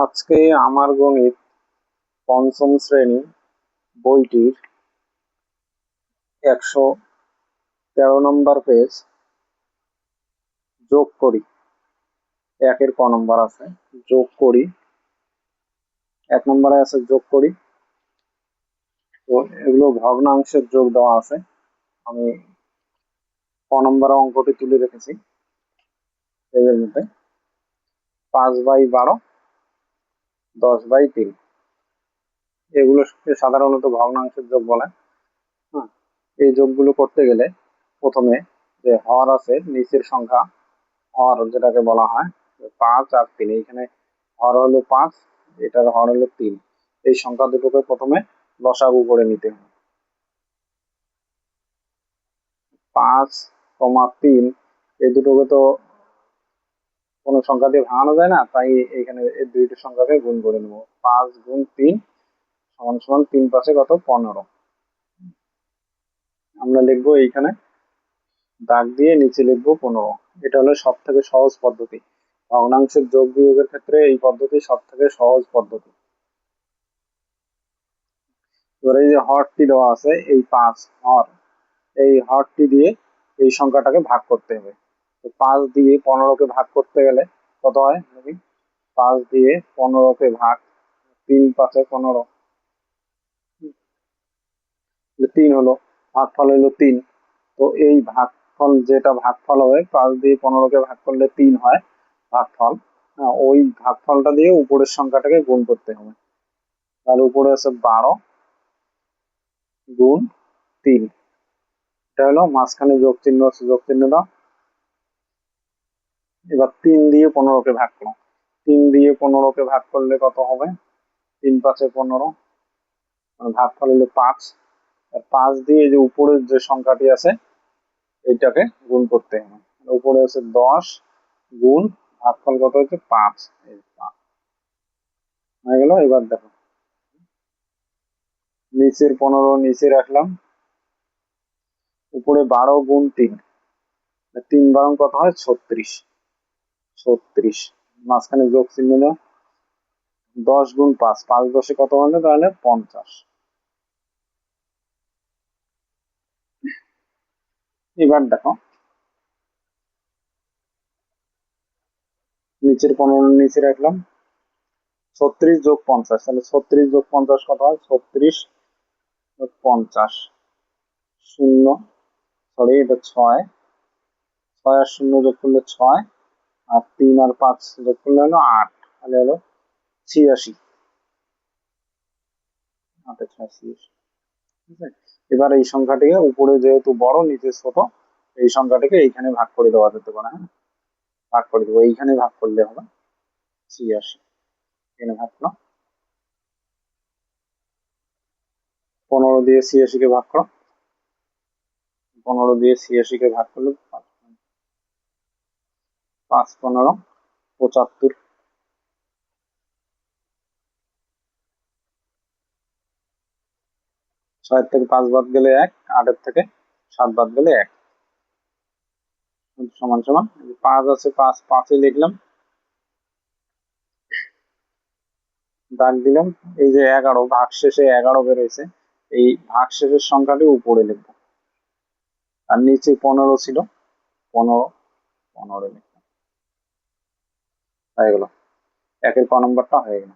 আজকে আমার গণিত পঞ্চম শ্রেণী বইটির 113 নম্বর পেজ যোগ করি। একের ক নম্বর আছে যোগ করি, 1 নম্বরে আছে যোগ করি। তো এগুলো ভগ্নাংশের যোগ দেওয়া আছে। আমি ক নম্বরে অঙ্কটি তুলে রেখেছি এর মধ্যে 5/12, 10/3। এগুলোকে সাধারণত ভগ্নাংশের যোগ বলে। হ্যাঁ, এই যোগগুলো করতে গেলে প্রথমে যে হর আছে নিচের সংখ্যা, হর যেটাকে বলা হয় 5 আর 3, এইখানে হর হলো 5, এটার হর হলো 3। এই সংখ্যা দুটোকে প্রথমে লসাগু করে নিতে হবে। 5, 3 এই দুটোকে তো কোনো সংখ্যা দিয়ে ভাঙানো যায় না, তাই এখানে এই দুইটি সংখ্যাকে গুণ করে নেব। 5 গুণ 3 সমান সমান 3×5 কত, 15। আমরা লিখবো এইখানে দাগ দিয়ে নিচে লিখবো 15। এটা হলো সব থেকে সহজ পদ্ধতি। ভগ্নাংশের যোগ বিয়োগের ক্ষেত্রে এই পদ্ধতি সব থেকে সহজ পদ্ধতি। এবার এই যে হরটি দেওয়া আছে, এই 5 হর, এই হরটি দিয়ে এই সংখ্যাটাকে ভাগ করতে হবে। তো 5 দিয়ে 15কে ভাগ করতে গেলে কত হয়? 5 দিয়ে 15কে ভাগ, 3×5 15, 3 হলো, ভাগফল হলো 3। তো এই ভাগফল যেটা ভাগফল হবে, 5 দিয়ে 15কে ভাগ করলে 3 হয় ভাগফল। ওই ভাগফলটা দিয়ে উপরের সংখ্যাটাকে গুণ করতে হবে। তাহলে উপরে আছে 12 গুণ 3, এটা হলো মাঝখানে যোগ চিহ্ন আছে, যোগ চিহ্ন দাও। এবার 3 দিয়ে 15কে ভাগ করো, 3 দিয়ে 15কে ভাগ করলে কত হবে? 3×5 15, মানে ভাগফল হলো 5। আর 5 দিয়ে যে উপরের যে সংখ্যাটি আছে এইটাকে গুণ করতে হবে। উপরে আছে 10 গুণ ভাগফল কত হচ্ছে 5, এই 5 হয়ে গেল। এবার দেখো নিচের 15 নিচে রাখলাম, উপরে 12 গুণ 3, 3 কত হয়? 36, 36 মাঝখানে যোগ চিহ্ন দাও। 10 গুণ 5, 5×10 কত হলো? তাহলে 50। এবার দেখো নিচের 15 নিচে রাখলাম, 36 যোগ 50, তাহলে 36 যোগ 50 কত হয়? 36 যোগ 50 শূন্য, সরি এটা 6, 6 আর 0 যোগ করলে 6, আর 3 আর 5 যোগ করলে হলো 8, তাহলে হলো 86। 8 এ 6 86। ঠিক আছে, এবার এই সংখ্যাটিকে উপরে যেহেতু বড় নিচে ছোট, এই সংখ্যাটিকে এইখানে ভাগ করে দেওয়া যেতে পারে। হ্যাঁ, ভাগ করে দেবো, এইখানে ভাগ করলে হবে 86। এখানে ভাগ করো, 15 দিয়ে 86 কে ভাগ করো, 15 দিয়ে 86 কে ভাগ করলে 5 15 75। 6 থেকে 5 বাদ গেলে 1, 8 থেকে 7 বাদ গেলে 1, সমান সমান 5 আছে, 5 5-এ লিখলাম, দাগ দিলাম। এই যে 11 ভাগ শেষে 11 বেরোয়েছে, এই ভাগ শেষের সংখ্যাটি উপরে লিখবো, আর নিচে 15 ছিল, 15 15 লিখলাম। হয়ে গেল, একের ক নম্বরটা হয়ে গেল।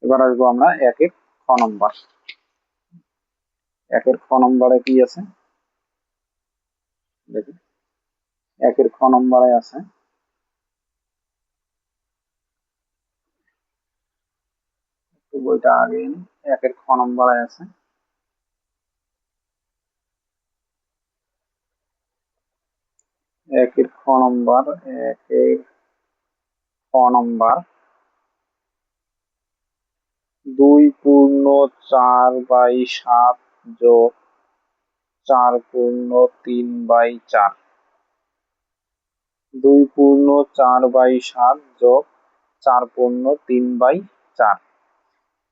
এবার আসবো আমরা একের খ নম্বর। একের খ নম্বরে কি আছে দেখি। একের খ নম্বরে আছে, বইটা আগে নি। একের খ নম্বরে আছে একের খ নম্বর, একের খ নম্বর 2×4/7 যোগ 4×3/4, 2×4/7 যোগ 4×3/4।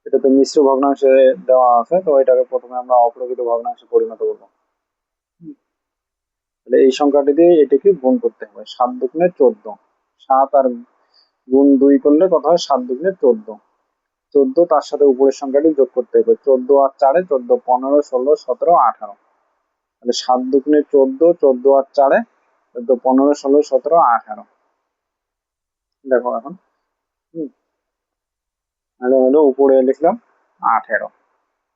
এটা তো মিশ্র ভগ্নাংশে দেওয়া আছে, তো এটাকে প্রথমে আমরা অপ্রকৃত ভগ্নাংশে পরিণত করবো। তাহলে এই সংখ্যাটি দিয়ে এটাকে গুণ করতে হবে, 7 দুগুণে 14, 7 আর গুণ 2 করলে কত হয়? 7 দুগুণে 14। 14 তার সাথে উপরের সংখ্যাটি যোগ করতে হবে। 14 আর 4 14, 15, 16, 17, 18। তাহলে 7 দুগুণে 14, 14 আর 4 14, 15, 16, 17, 18। দেখো এখন হলো উপরে লিখলাম 18,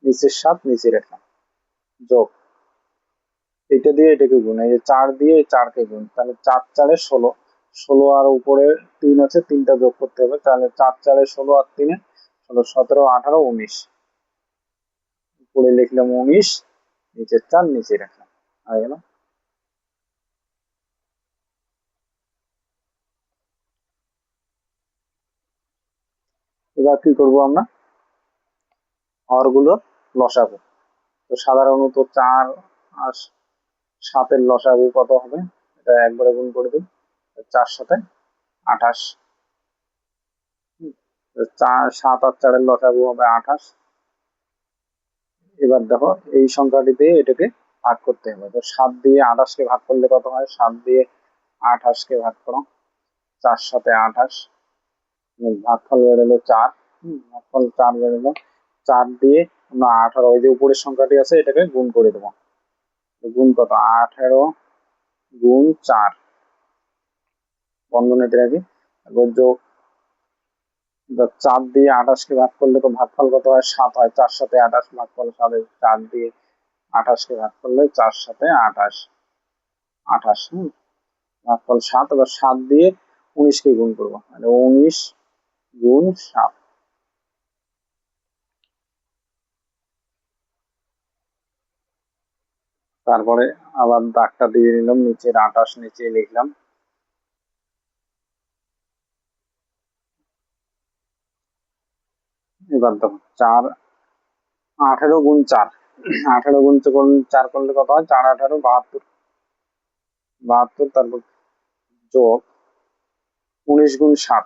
নিচের 7 নিচে রাখলাম, যোগ এটা দিয়ে এটাকে গুণ, এই যে 4 দিয়ে 4 কে গুণ, তাহলে 4 4 16, 16 আর উপরে 3 আছে, 3টা যোগ করতে হবে, তাহলে 4 4 16 আর 3 16, 17, 18, 19। উপরে লিখলাম 19, নিচে 4 নিচে রাখলাম, হয়ে গেল। এবার কি করব আমরা? হরগুলোর লসাগু। তো সাধারণত 4 আর 7-এর লসাগু কত হবে? এটা একবারে গুণ করে দিই, 4 7 28। 7 আর 4-এর লসাগু হবে 28। এবার দেখো এই সংখ্যাটিতে এটাকে ভাগ করতে হবে। তো 7 দিয়ে 28 কে ভাগ করলে কত হয়? 7 দিয়ে 28 কে ভাগ করো, 4 7 28, ভাগফল বেরোলো 4। ভাগফল 4 বেরোলো। 4 দিয়ে আমরা 18, ওই যে উপরের সংখ্যাটি আছে এটাকে গুণ করে দেবো। গুণ কত? 18 গুণ 4, বন্ধনীতে রাখি। তারপর যোগ 4 দিয়ে 28 কে ভাগ করলে তো ভাগফল কত হয়? 7 হয়। 4 7 28, ভাগফল 7। 4 দিয়ে 28 কে ভাগ করলে 4 7 28, 28। ভাগফল 7। এবার 7 দিয়ে 19 কে গুণ করবো, মানে 19 গুণ 7। তারপরে আবার দাগটা দিয়ে নিলাম, নিচের 28 নিচে লিখলাম। এবার দেখো 4 18 গুণ 4, 18 গুণ 4 করলে কত হয়? 4 18 72, 72। তারপর যোগ 19 গুণ 7,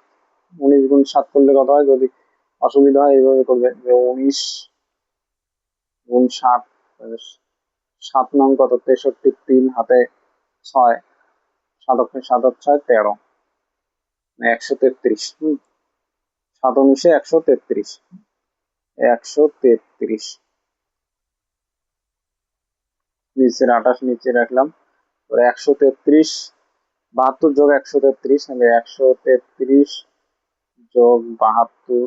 19 গুণ 7 করলে কত হয়? যদি অসুবিধা হয় এইভাবে করবে যে 19 গুণ 7, 7 নং কত? 63, 3 হাতে 6, 7 7 6 13, 133। 7 19 133, 133। নিচের 28 নিচে রাখলাম। 133, 72 যোগ 133, মানে 133 যোগ 72,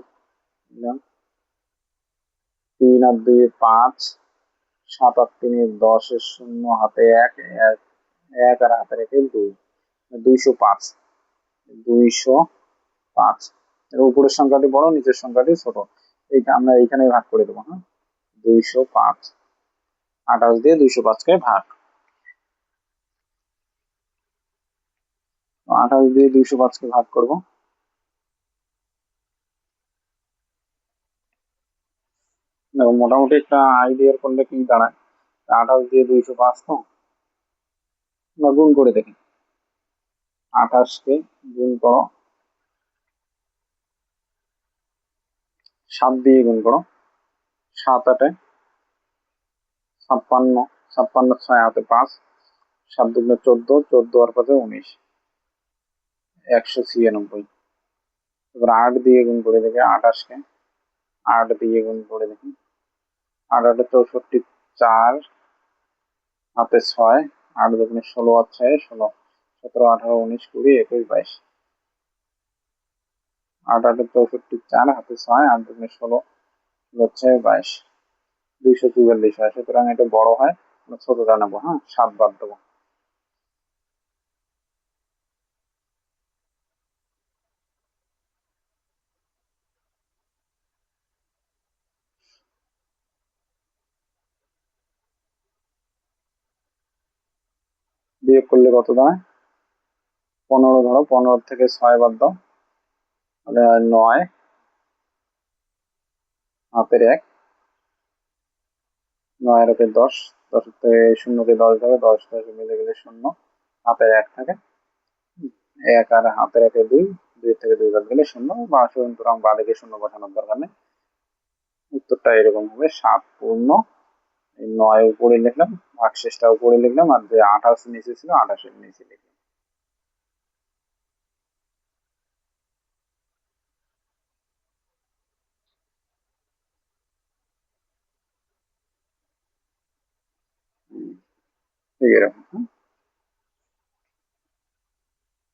3 আর 2 5, 7 আর 3 10, 0 হাতে 1, 1 আর হাতে রেখে 2, 205, 205। উপরের সংখ্যাটি বড়, নিচের সংখ্যাটি ছোট, এইটা আমরা এইখানে ভাগ করে দেবো। 205, 28 দিয়ে 205 কে ভাগ, 28 দিয়ে 205 কে ভাগ করবো। দেখো মোটামুটি একটা আইডিয়ার করলে কি দাঁড়ায়? 28 দিয়ে 205 তো আমরা গুণ করে দেখি। 28 কে গুণ করো, 7 দিয়ে গুণ করো, 7 8 56, 56 6 হাতে 5, 7 দুগুণে 14, 14 আর 5 19, 196। এবার 8 দিয়ে গুণ করে দেখি 28 কে, 8 দিয়ে গুণ করে দেখি, 8 8 64, 4 হাতে 6, 8 দুগুণে 16 আর 6 16, 17 18 19 20 21 22, 8 8 64, 4 হাতে 6, 8 দুগুণে 16 হচ্ছে 22, 244 হয়। সুতরাং এটা বড় হয়, ছোটটা নেবো। 7 বাদ দেবো। বিয়োগ করলে কত দাঁড়ায়? 15 ধরো, 15 থেকে 6 বাদ দাও, তাহলে 9 হাতের 1, 9 এর 10, 10 থেকে 0 কে 10 ধরো, 10 10 মিলে গেলে 0, হাতের 1 থাকে, 1 আর হাতের 1 2, 2 থেকে 2 বাদ গেলে 0, বা সুতরাং বাদিকে 0 বসানোর দরকার নেই। উত্তরটা এরকম হবে 7 পূর্ণ 9 উপরে লিখলাম, ভাগশেষটা উপরে লিখলাম, আর যে 28 নিচে ছিল 28 এর নিচে লিখলাম। ঠিক এরকম, হ্যাঁ?